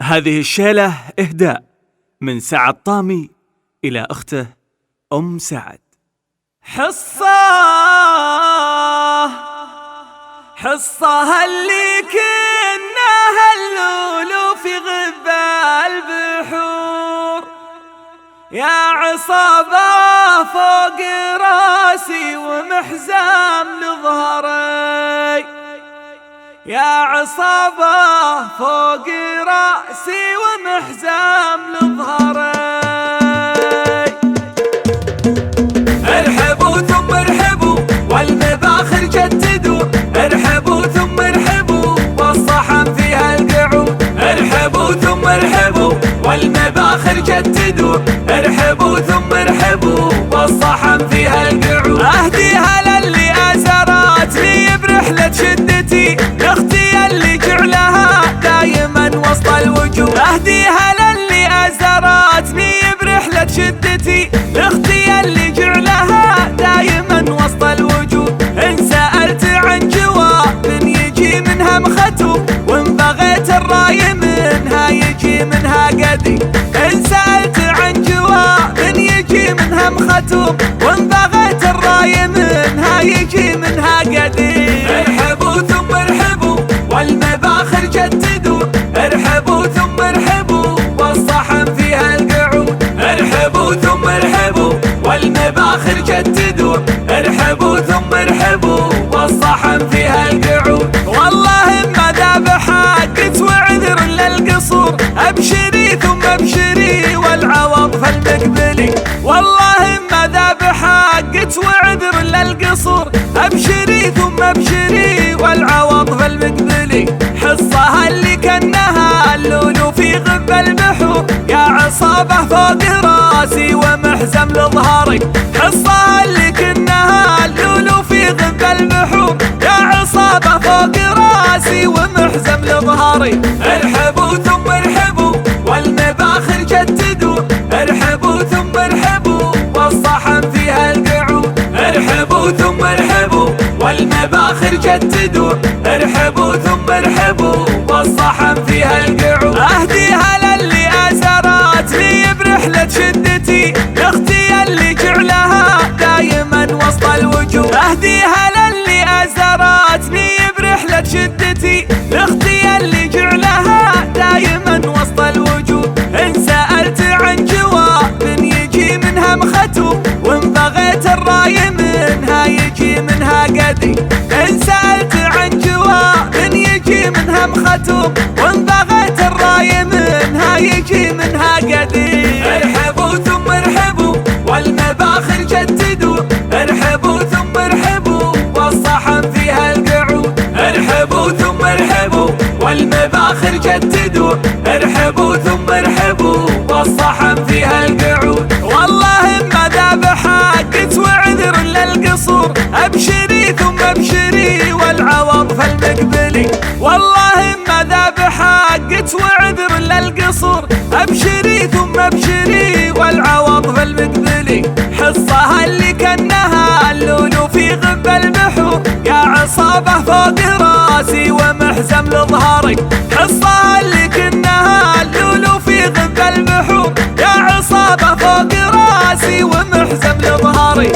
هذه الشيلة إهداء من سعد طامي إلى أخته أم سعد. حصة اللي كنا هاللولو في غبا البحور، يا عصابة فوق راسي ومحزام لظهري، يا عصابة فوق راسي ومحزام لظهري. ارحبوا ثم ارحبوا والمباخر جددوا، ارحبوا ثم ارحبوا والصحن فيها القعود، ارحبوا ثم ارحبوا والمباخر جددوا، ارحبوا ثم ارحبوا والصحن فيها القعود. اهديها للي ازرتني برحلة شدتي، لاختي اللي جعلها دايما وسط الوجود، اهديها للي ازرتني برحلة شدتي، لاختي اللي جعلها دايما وسط الوجود. ان سألت عن جواب يجي منها مختوم، وان بغيت الراي منها يجي منها قدي، ان سألت عن جواب يجي منها مختوم، وان بغيت الراي منها يجي منها قدي. ارحبوا ثم ارحبوا والمباخر جددوا، ارحبوا ثم ارحبوا والصحن فيها القعود، ارحبوا ثم ارحبوا والمباخر جددوا، ارحبوا ثم ارحبوا والصحن فيها القعود. والله ما ذاب حقت وعذر للقصور، ابشري ثم ابشري والعوض فالمقبلي، والله ما ذاب حقت وعذر للقصور، ابشري ثم ابشري والعوض فالمقبلي. حصها اللي كانها اللولو في غب البحور، يا عصابة فوق راسي ومحزم لظهري، حصها اللي كانها اللولو في غب البحور، يا عصابة فوق راسي ومحزم لظهري. ارحبوا ثم ارحبوا والمباخر جددوا، ارحبوا ثم ارحبوا والصحن فيها القعود، ارحبوا ثم ارحبوا والمباخر جددوا، ارحبوا ثم ارحبوا والصحن فيها القعود. اهديها للي ازرتني برحلة شدتي، لاختي اللي جعلها دايما وسط الوجود، اهديها للي ازرتني برحلة شدتي، لاختي اللي جعلها دايما وسط الوجود. ان سألت عن جواب يجي منها مختوم، وان بغيت الراي منها يجي منها قدي، ان سألت عن جواب يجي منها مختوم، وان بغيت الراي منها يجي منها قدي. ارحبوا ثم ارحبوا والمباخر جددوا، ارحبوا ثم ارحبوا والصحن فيها القعود، ارحبوا ثم ارحبوا والمباخر جددوا، ارحبوا ثم ارحبوا والصحن فيها القعود. والله ما ذاب حقت وعذر للقصور، ابشري ثم ابشري والعوض فالمقبلي، والله ما ذاب حقت وعذر للقصور، ابشري ثم ابشري والعوض فالمقبلي. حصها اللي كانها اللولو في غب البحور، يا عصابة فوق راسي ومحزم لظهري، حصها اللي كانها اللولو في غب البحور، يا عصابة فوق راسي ومحزم لظهري.